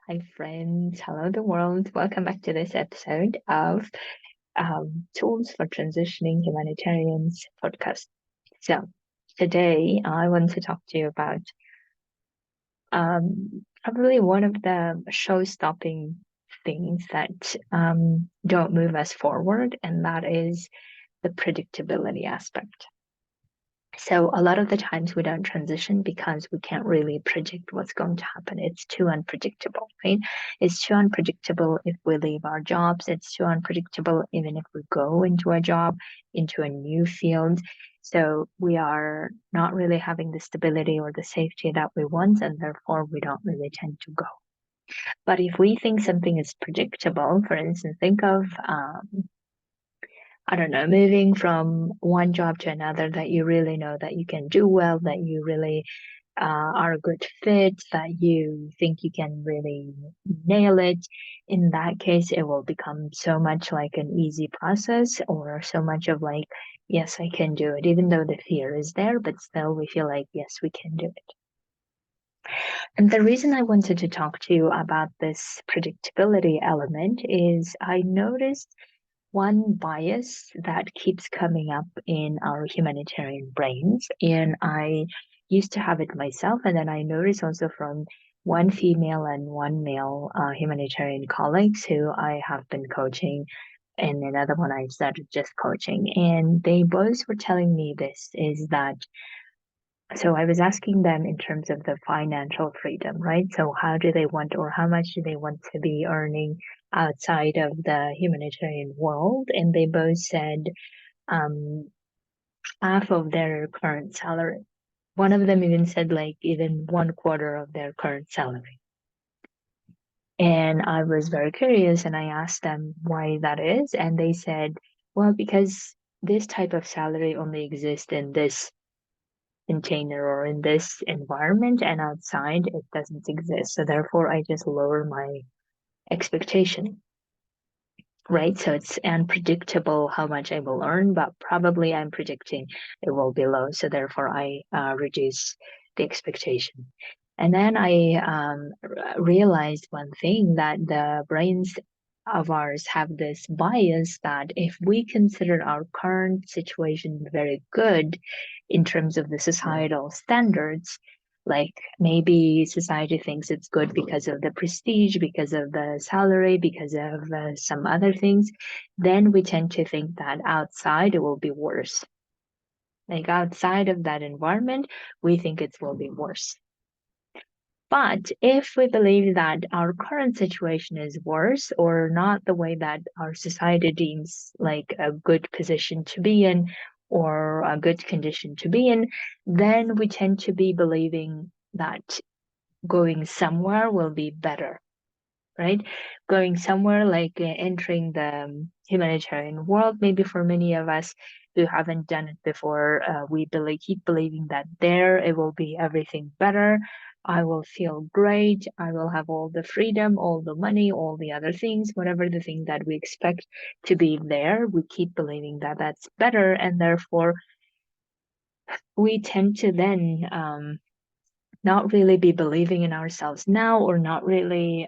Hi, friends. Hello, the world. Welcome back to this episode of Tools for Transitioning Humanitarians podcast. So, today I want to talk to you about probably one of the show stopping things that don't move us forward, and that is the predictability aspect. So a lot of the times we don't transition because we can't really predict what's going to happen. It's too unpredictable, right? It's too unpredictable if we leave our jobs. It's too unpredictable even if we go into a job, into a new field. So we are not really having the stability or the safety that we want, and therefore we don't really tend to go. But if we think something is predictable, for instance, think of I don't know, moving from one job to another that you really know that you can do well, that you really are a good fit, that you think you can really nail it. In that case, it will become so much like an easy process or so much of like, yes, I can do it, even though the fear is there, but still we feel like, yes, we can do it. And the reason I wanted to talk to you about this predictability element is I noticed one bias that keeps coming up in our humanitarian brains, and I used to have it myself, and then I noticed also from one female and one male humanitarian colleagues who I have been coaching, and another one I started just coaching, and they both were telling me this is that so I was asking them in terms of the financial freedom, right? So how do they want or how much do they want to be earning outside of the humanitarian world? And they both said um, half of their current salary. One of them even said like even 1/4 of their current salary. And I was very curious and I asked them why that is. And they said, well, because this type of salary only exists in this container or in this environment, and outside it doesn't exist. So therefore I just lower my expectation, right? So it's unpredictable how much I will earn, but probably I'm predicting it will be low. So therefore I reduce the expectation. And then I realized one thing, that the brains of ours have this bias that if we consider our current situation very good in terms of the societal standards, like maybe society thinks it's good because of the prestige, because of the salary, because of some other things, then we tend to think that outside it will be worse. Like outside of that environment, we think it will be worse. But if we believe that our current situation is worse or not the way that our society deems like a good position to be in or a good condition to be in, then we tend to be believing that going somewhere will be better, right? Going somewhere like entering the humanitarian world, maybe for many of us who haven't done it before, we keep believing that there it will be everything better. I will feel great. I will have all the freedom, all the money, all the other things, whatever the thing that we expect to be there. We keep believing that that's better, and therefore we tend to then not really be believing in ourselves now, or not really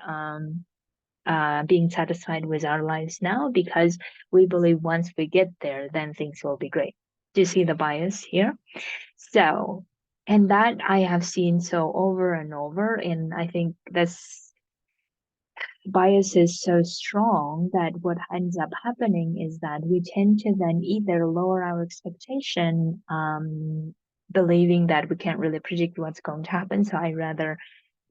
being satisfied with our lives now, because we believe once we get there, then things will be great. Do you see the bias here? So, and that I have seen so over and over, and I think this bias is so strong that what ends up happening is that we tend to then either lower our expectation, believing that we can't really predict what's going to happen. So I rather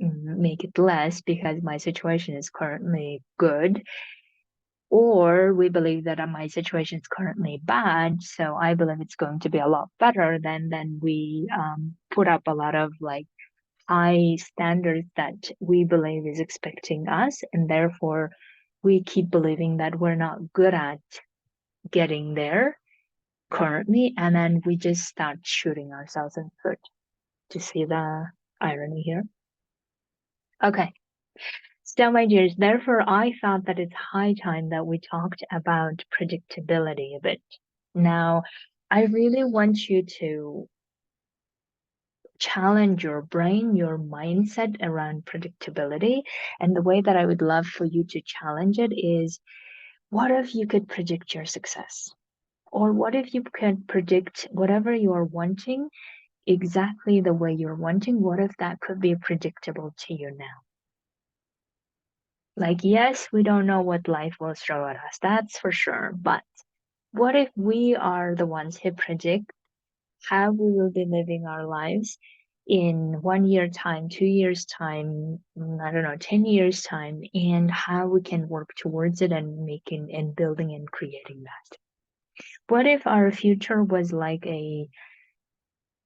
make it less because my situation is currently good, or we believe that my situation is currently bad, so I believe it's going to be a lot better. Then we put up a lot of like high standards that we believe is expecting us, and therefore we keep believing that we're not good at getting there currently, and then we just start shooting ourselves in the foot. To see the irony here? Okay. So, my dears, therefore, I thought that it's high time that we talked about predictability a bit. Now, I really want you to challenge your brain, your mindset around predictability. And the way that I would love for you to challenge it is, what if you could predict your success? Or what if you can predict whatever you are wanting exactly the way you're wanting? What if that could be predictable to you now? Like, yes, we don't know what life will throw at us, that's for sure. But what if we are the ones who predict how we will be living our lives in 1 year time, 2 years time, I don't know, 10 years time, and how we can work towards it and making and building and creating that? What if our future was like an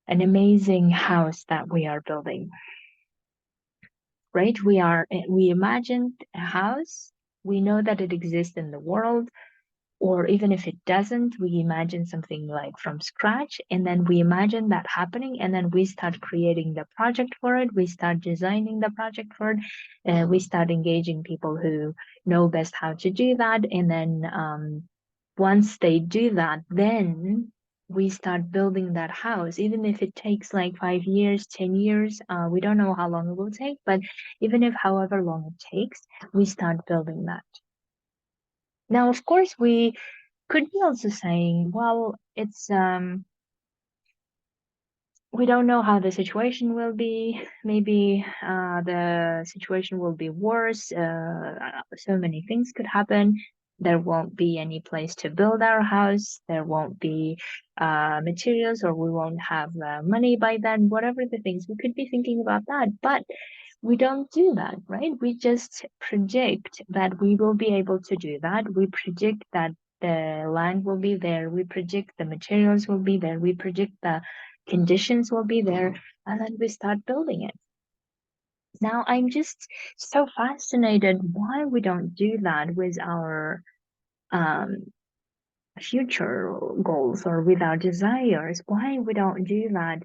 amazing house that we are building, right? We imagined a house. We know that it exists in the world, or even if it doesn't, we imagine something like from scratch, and then we imagine that happening, and then we start creating the project for it. We start designing the project for it, and we start engaging people who know best how to do that. And then once they do that, then we start building that house, even if it takes like 5 years, 10 years. We don't know how long it will take, but even if however long it takes, we start building that. Now, of course, we could be also saying, well, it's we don't know how the situation will be. Maybe the situation will be worse. So many things could happen. There won't be any place to build our house. There won't be materials, or we won't have money by then. Whatever the things, we could be thinking about that. But we don't do that, right? We just predict that we will be able to do that. We predict that the land will be there. We predict the materials will be there. We predict the conditions will be there, and then we start building it. Now, I'm just so fascinated why we don't do that with our um, future goals or with our desires. Why we don't do that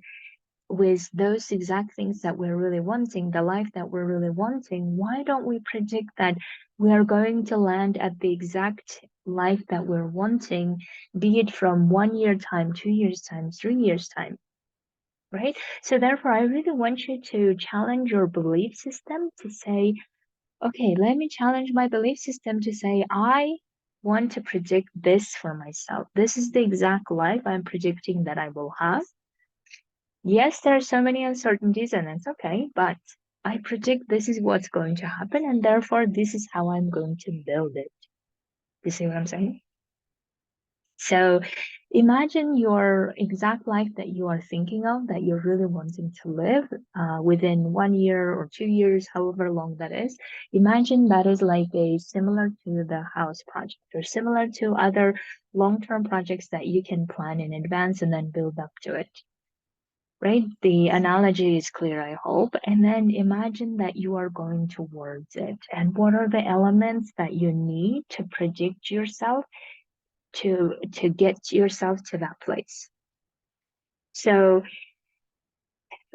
with those exact things that we're really wanting, the life that we're really wanting? Why don't we predict that we are going to land at the exact life that we're wanting, be it from 1 year time, 2 years time, 3 years time? Right? So therefore, I really want you to challenge your belief system to say, okay, let me challenge my belief system to say, I want to predict this for myself. This is the exact life I'm predicting that I will have. Yes, there are so many uncertainties, and it's okay, but I predict this is what's going to happen, and therefore this is how I'm going to build it. You see what I'm saying? So imagine your exact life that you are thinking of, that you're really wanting to live within 1 year or 2 years, however long that is. Imagine that is like a similar to the house project, or similar to other long-term projects that you can plan in advance and then build up to it. Right? The analogy is clear, I hope. And then imagine that you are going towards it. And what are the elements that you need to predict yourself to get yourself to that place? So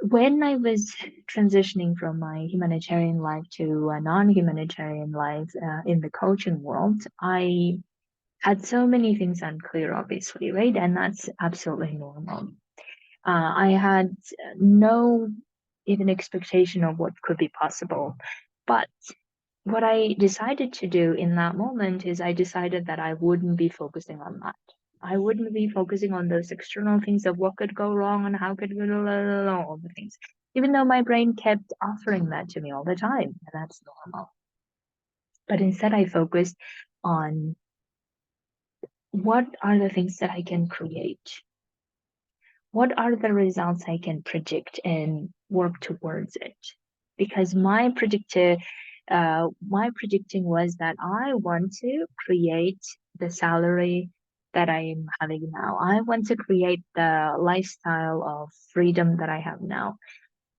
when I was transitioning from my humanitarian life to a non-humanitarian life in the coaching world, I had so many things unclear, obviously, right? And that's absolutely normal. I had no even expectation of what could be possible. But what I decided to do in that moment is I decided that I wouldn't be focusing on that. I wouldn't be focusing on those external things of what could go wrong and how could all the things. Even though my brain kept offering that to me all the time, and that's normal. But instead I focused on what are the things that I can create? What are the results I can predict and work towards it? Because my predicting was that I want to create the salary that I'm having now. I want to create the lifestyle of freedom that I have now.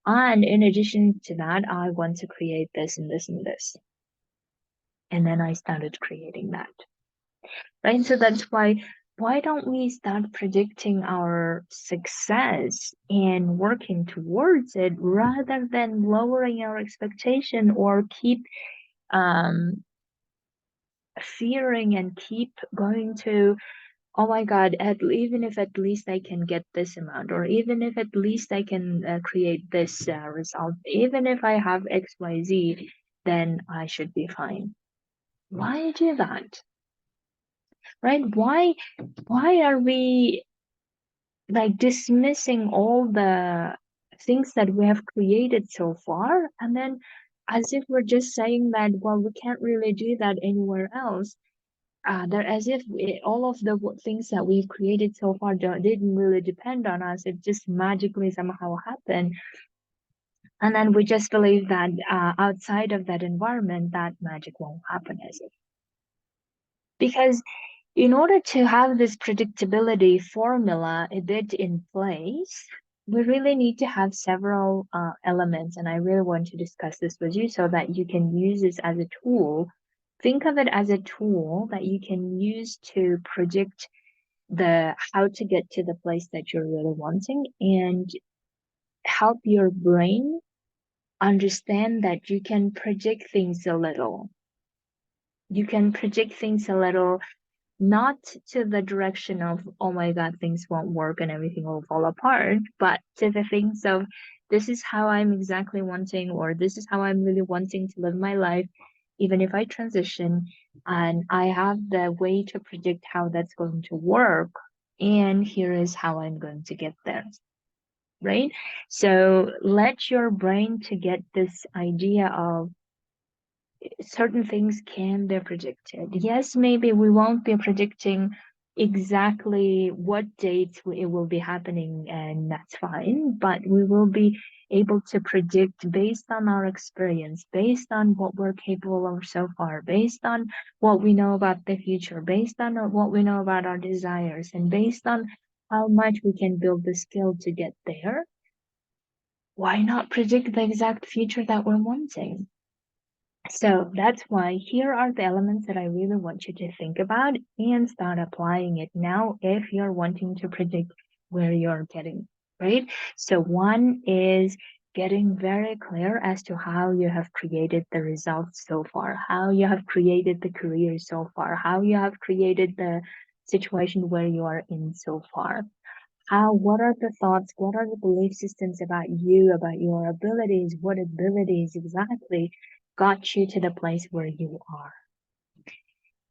And in addition to that, I want to create this and this and this. And then I started creating that. Right? So that's why don't we start predicting our success and working towards it rather than lowering our expectation or keep um, fearing and keep going to oh my God, even if at least I can get this amount, or even if at least I can create this result, even if I have XYZ, then I should be fine. Why do that? Right? Why are we like dismissing all the things that we have created so far, and then as if we're just saying that, well, we can't really do that anywhere else. That as if all of the things that we've created so far didn't really depend on us. It just magically somehow happened. And then we just believe that outside of that environment, that magic won't happen as if. Because in order to have this predictability formula a bit in place, we really need to have several elements. And I really want to discuss this with you so that you can use this as a tool. Think of it as a tool that you can use to predict the how to get to the place that you're really wanting, and help your brain understand that you can predict things a little. You can predict things a little, not to the direction of, oh my God, things won't work and everything will fall apart, but to the things of, this is how I'm exactly wanting, or this is how I'm really wanting to live my life, even if I transition, and I have the way to predict how that's going to work. And here is how I'm going to get there. Right? So let your brain to get this idea of certain things can be predicted. Yes, maybe we won't be predicting exactly what dates it will be happening, and that's fine, but we will be able to predict based on our experience, based on what we're capable of so far, based on what we know about the future, based on what we know about our desires, and based on how much we can build the skill to get there. Why not predict the exact future that we're wanting? So that's why here are the elements that I really want you to think about and start applying it now if you're wanting to predict where you're getting, right? So one is getting very clear as to how you have created the results so far, how you have created the career so far, how you have created the situation where you are in so far. What are the thoughts, what are the belief systems about you, about your abilities, what abilities exactly got you to the place where you are?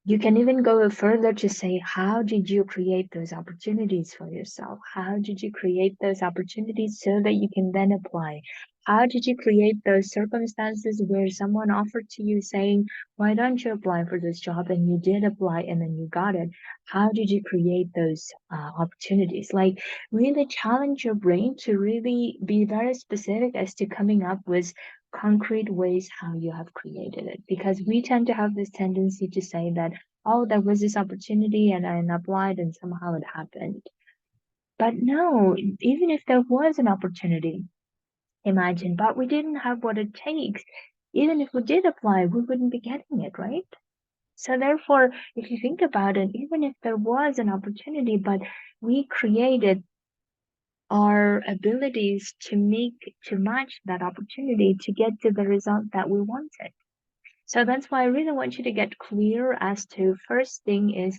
You can even go further to say, how did you create those opportunities for yourself? How did you create those opportunities so that you can then apply? How did you create those circumstances where someone offered to you saying, why don't you apply for this job? And you did apply and then you got it. How did you create those opportunities? Like, really challenge your brain to really be very specific as to coming up with concrete ways how you have created it, because we tend to have this tendency to say that, oh, there was this opportunity and I applied and somehow it happened. But no, even if there was an opportunity, imagine, but we didn't have what it takes, even if we did apply, we wouldn't be getting it, right? So therefore, if you think about it, even if there was an opportunity, but we created our abilities to match that opportunity to get to the result that we wanted. So that's why I really want you to get clear as to, first thing is,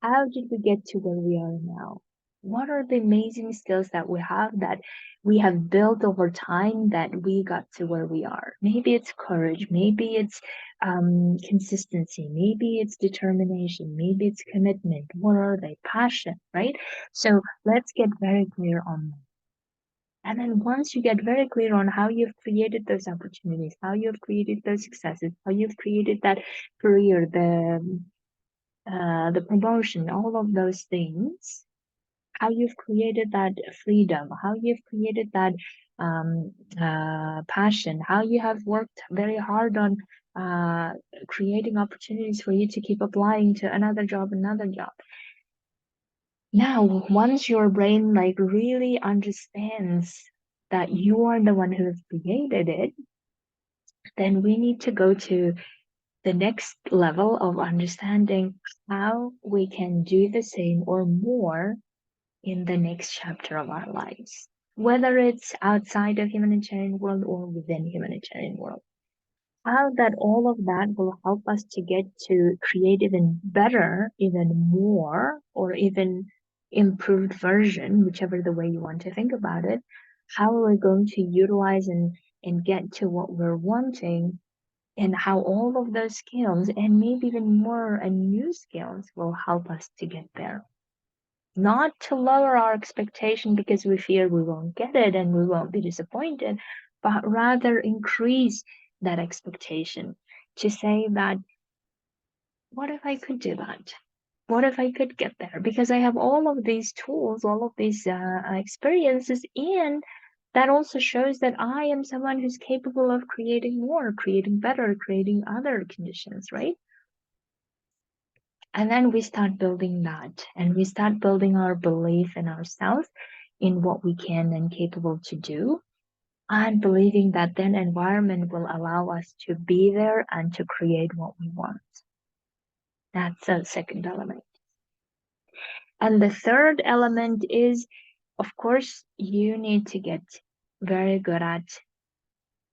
how did we get to where we are now? What are the amazing skills that we have built over time that we got to where we are? Maybe it's courage, maybe it's consistency, maybe it's determination, maybe it's commitment. What are they? Passion, right? So let's get very clear on that. And then once you get very clear on how you've created those opportunities, how you've created those successes, how you've created that career, the promotion, all of those things, how you've created that freedom, how you've created that passion, how you have worked very hard on creating opportunities for you to keep applying to another job, another job. Now, once your brain like really understands that you are the one who has created it, then we need to go to the next level of understanding how we can do the same or more in the next chapter of our lives, whether it's outside of humanitarian world or within humanitarian world. how that all of that will help us to get to create even better, even more, or even improved version, whichever the way you want to think about it. How are we going to utilize and get to what we're wanting, and how all of those skills and maybe even more and new skills will help us to get there. Not to lower our expectation because we fear we won't get it and we won't be disappointed, but rather increase that expectation to say that, what if I could do that? What if I could get there? Because I have all of these tools, all of these experiences, and that also shows that I am someone who's capable of creating more, creating better, creating other conditions, right? And then we start building that, and we start building our belief in ourselves, in what we can and capable to do, and believing that then environment will allow us to be there and to create what we want. That's the second element. And the third element is, of course, you need to get very good at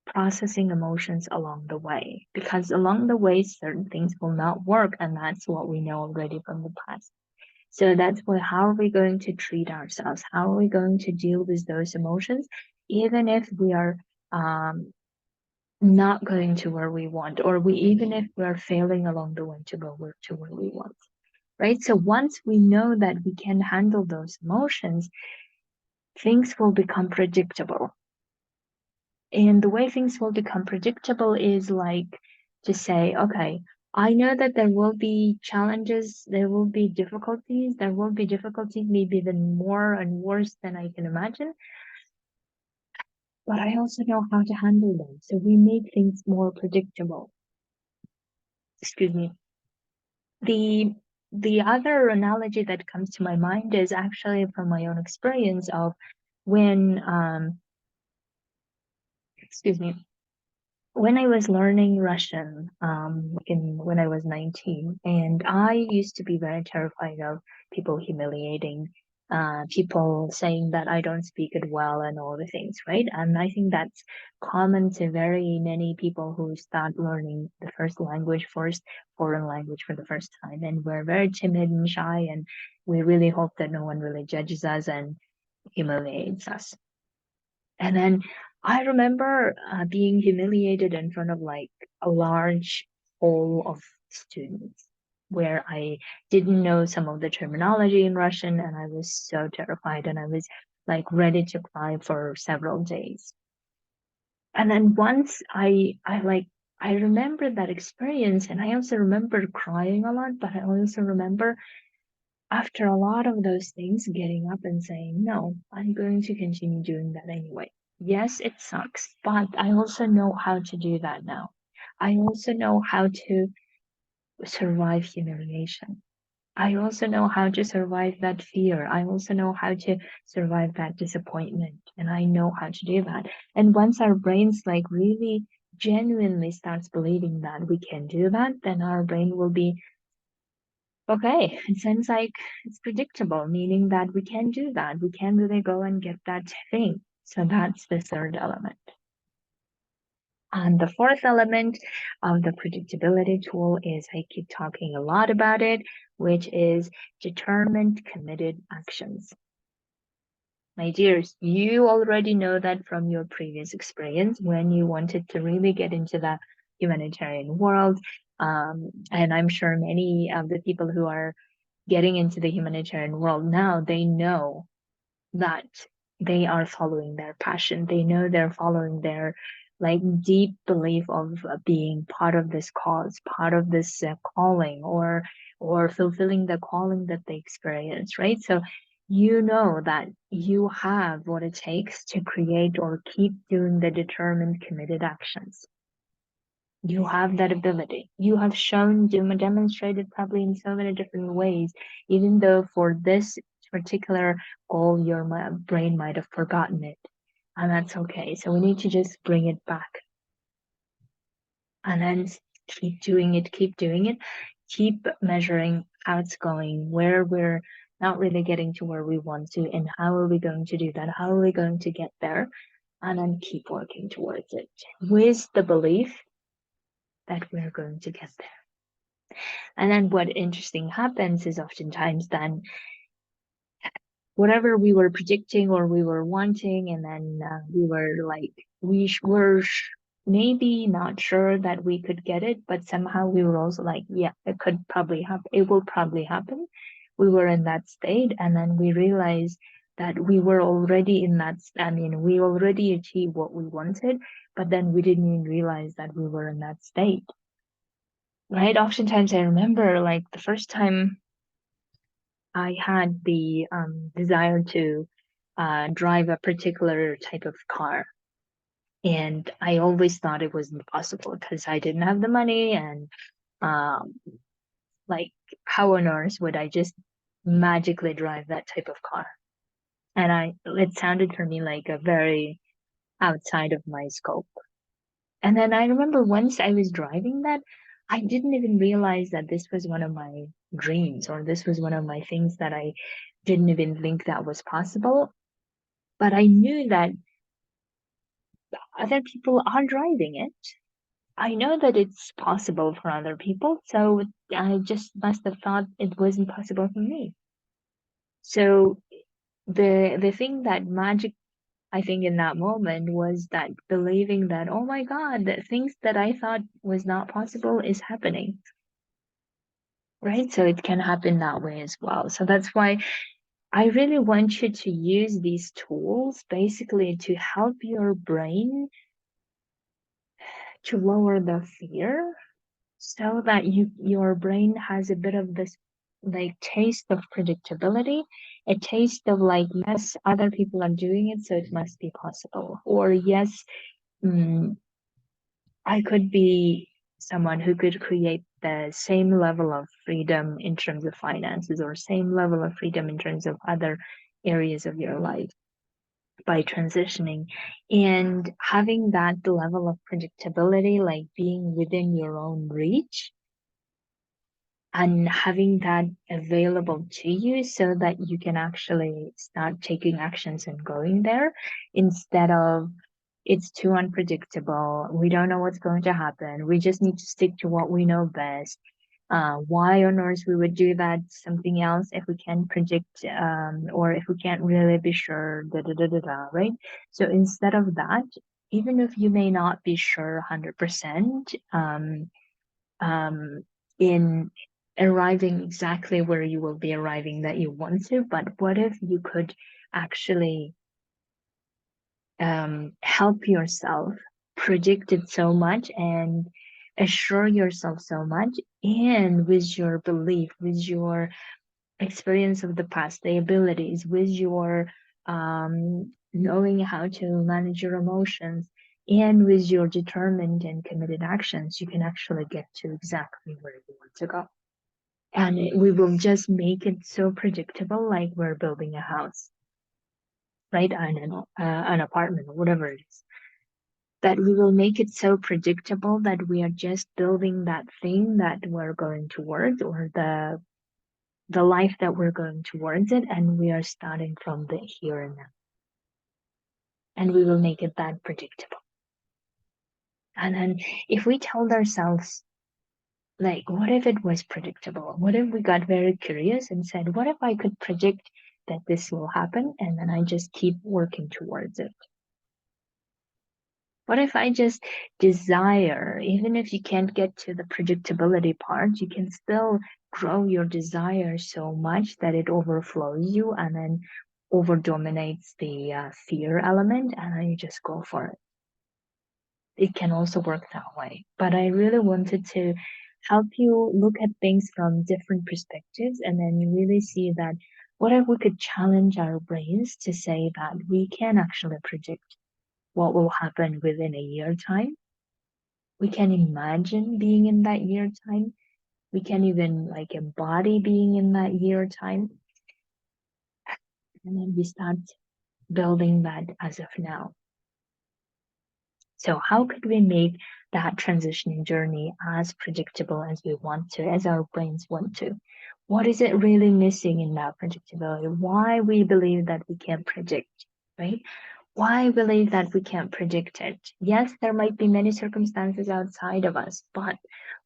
processing emotions along the way, because along the way certain things will not work, and that's what we know already from the past. So that's why, how are we going to treat ourselves? How are we going to deal with those emotions, even if we are not going to where we want, or even if we are failing along the way to go to where we want, right? So once we know that we can handle those emotions, things will become predictable. And the way things will become predictable is like to say, okay, I know that there will be challenges, there will be difficulties, maybe even more and worse than I can imagine, but I also know how to handle them. So we make things more predictable. Excuse me. The the other analogy that comes to my mind is actually from my own experience of when excuse me, when I was learning Russian, when I was 19, and I used to be very terrified of people humiliating, people saying that I don't speak it well and all the things, right? And I think that's common to very many people who start learning the first foreign language for the first time, and we're very timid and shy, and we really hope that no one really judges us and humiliates us. And then I remember being humiliated in front of like a large hall of students where I didn't know some of the terminology in Russian, and I was so terrified, and I was like ready to cry for several days. And then once I remember that experience, and I also remember crying a lot, but I also remember after a lot of those things, getting up and saying, no, I'm going to continue doing that anyway. Yes, it sucks, but I also know how to do that now. I also know how to survive humiliation. I also know how to survive that fear. I also know how to survive that disappointment. And I know how to do that. And once our brains like really genuinely starts believing that we can do that, then our brain will be okay, it seems like it's predictable, meaning that we can do that. We can really go and get that thing. So that's the third element. And the fourth element of the predictability tool is, I keep talking a lot about it, which is determined, committed actions. My dears, you already know that from your previous experience when you wanted to really get into the humanitarian world. And I'm sure many of the people who are getting into the humanitarian world now, they know that they are following their passion. They know they're following their like deep belief of being part of this cause, part of this calling, or fulfilling the calling that they experience, right? So you know that you have what it takes to create or keep doing the determined, committed actions. You have that ability. You have shown, demonstrated probably in so many different ways, even though for this particular goal, your brain might have forgotten it. And that's okay. So we need to just bring it back and then keep doing it, keep measuring how it's going, where we're not really getting to where we want to, and how are we going to do that? How are we going to get there? And then keep working towards it with the belief that we're going to get there. And then what interesting happens is oftentimes then whatever we were predicting or we were wanting, and then we were like, were maybe not sure that we could get it, but somehow we were also like, yeah, it could probably happen. It will probably happen. We were in that state, and then we realized that we were already in that. I mean, we already achieved what we wanted, but then we didn't even realize that we were in that state. Right? Oftentimes, I remember like the first time I had the desire to drive a particular type of car. And I always thought it was impossible because I didn't have the money. And um, like, how on earth would I just magically drive that type of car? And it sounded for me like a very outside of my scope. And then I remember once I was driving that, I didn't even realize that this was one of my dreams or this was one of my things that I didn't even think that was possible. But I knew that other people are driving it. I know that it's possible for other people, so I just must have thought it wasn't possible for me. So the thing that magic I think in that moment was that believing that, oh my God, that things that I thought was not possible is happening. Right? So it can happen that way as well. So that's why I really want you to use these tools basically to help your brain to lower the fear so that your brain has a bit of this like taste of predictability, a taste of like, yes, other people are doing it, so it must be possible. Or yes, I could be someone who could create the same level of freedom in terms of finances or same level of freedom in terms of other areas of your life by transitioning and having that level of predictability, like being within your own reach and having that available to you so that you can actually start taking actions and going there instead of it's too unpredictable. We don't know what's going to happen. We just need to stick to what we know best. Why on earth we would do that something else if we can't predict or if we can't really be sure, right? So instead of that, even if you may not be sure 100%, in arriving exactly where you will be arriving that you want to, but what if you could actually help yourself predict it so much and assure yourself so much, and with your belief, with your experience of the past, the abilities, with your knowing how to manage your emotions, and with your determined and committed actions, you can actually get to exactly where you want to go. And we will just make it so predictable, like we're building a house, right? An apartment or whatever it is. That we will make it so predictable that we are just building that thing that we're going towards or the life that we're going towards it, and we are starting from the here and now. And we will make it that predictable. And then if we told ourselves, like, what if it was predictable? What if we got very curious and said, what if I could predict that this will happen and then I just keep working towards it? What if I just desire, even if you can't get to the predictability part, you can still grow your desire so much that it overflows you and then over dominates the fear element, and then you just go for it. It can also work that way. But I really wanted to help you look at things from different perspectives and then you really see that what if we could challenge our brains to say that we can actually predict what will happen within a year time. We can imagine being in that year time. We can even like embody being in that year time. And then we start building that as of now. So how could we make that transitioning journey as predictable as we want to, as our brains want to? What is it really missing in that predictability? Why we believe that we can't predict, right? Why believe that we can't predict it? Yes, there might be many circumstances outside of us, but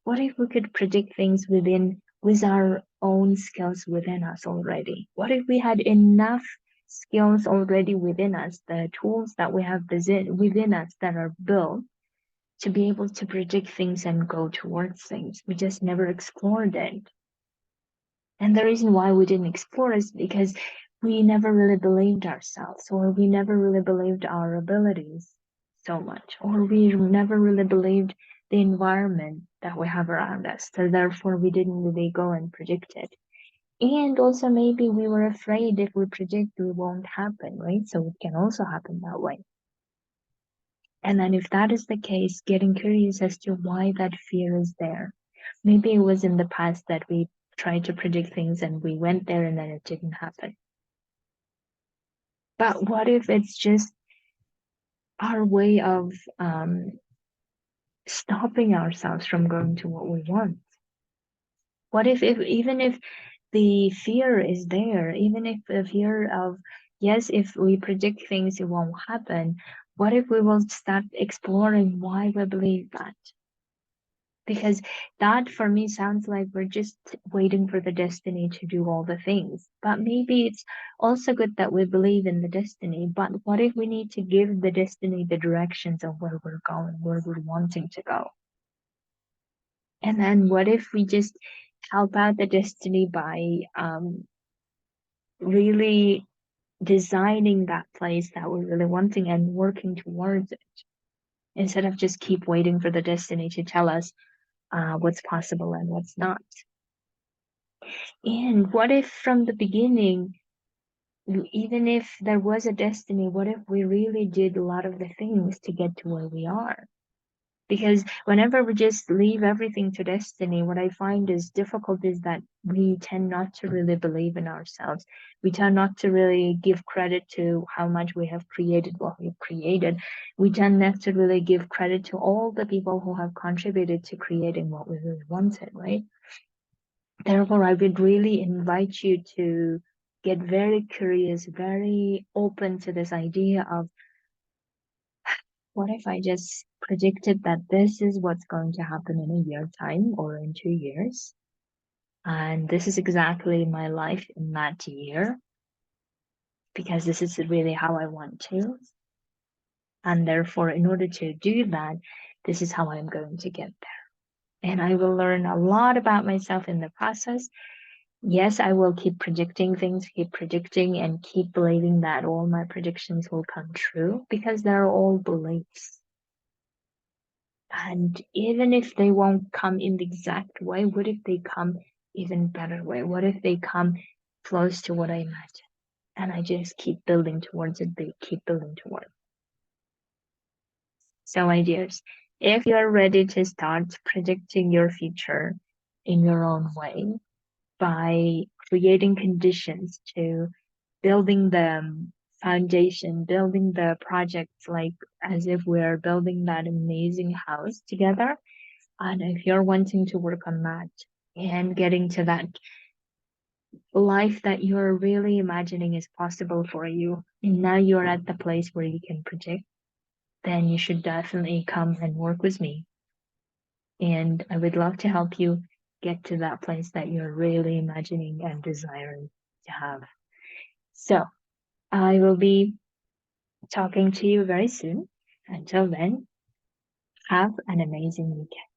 what if we could predict things with our own skills within us already? What if we had enough skills already within us, the tools that we have within us that are built to be able to predict things and go towards things? We just never explored it. And the reason why we didn't explore is because we never really believed ourselves, or we never really believed our abilities so much, or we never really believed the environment that we have around us. So therefore, we didn't really go and predict it. And also, maybe we were afraid if we predict, it won't happen, right? So it can also happen that way. And then, if that is the case, getting curious as to why that fear is there. Maybe it was in the past that we tried to predict things and we went there and then it didn't happen. But what if it's just our way of stopping ourselves from going to what we want? What if even if the fear is there, even if the fear of, yes, if we predict things, it won't happen, what if we will start exploring why we believe that? Because that for me sounds like we're just waiting for the destiny to do all the things. But maybe it's also good that we believe in the destiny. But what if we need to give the destiny the directions of where we're going, where we're wanting to go? And then what if we just help out the destiny by really designing that place that we're really wanting and working towards it, instead of just keep waiting for the destiny to tell us what's possible and what's not? And what if from the beginning, even if there was a destiny, what if we really did a lot of the things to get to where we are? Because whenever we just leave everything to destiny, what I find is difficult is that we tend not to really believe in ourselves. We tend not to really give credit to how much we have created what we've created. We tend not to really give credit to all the people who have contributed to creating what we really wanted, right? Therefore, I would really invite you to get very curious, very open to this idea of, what if I just predicted that this is what's going to happen in a year time or in 2 years? And this is exactly my life in that year, because this is really how I want to. And therefore, in order to do that, this is how I'm going to get there. And I will learn a lot about myself in the process. Yes, I will keep predicting things, keep predicting, and keep believing that all my predictions will come true, because they're all beliefs. And even if they won't come in the exact way, what if they come even better way? What if they come close to what I imagine? And I just keep building towards it, they keep building towards it. So, my dears, if you're ready to start predicting your future in your own way, by creating conditions to building the foundation, building the projects like as if we're building that amazing house together. And if you're wanting to work on that and getting to that life that you're really imagining is possible for you, and now you're at the place where you can predict, then you should definitely come and work with me. And I would love to help you get to that place that you're really imagining and desiring to have. So I will be talking to you very soon. Until then, have an amazing weekend.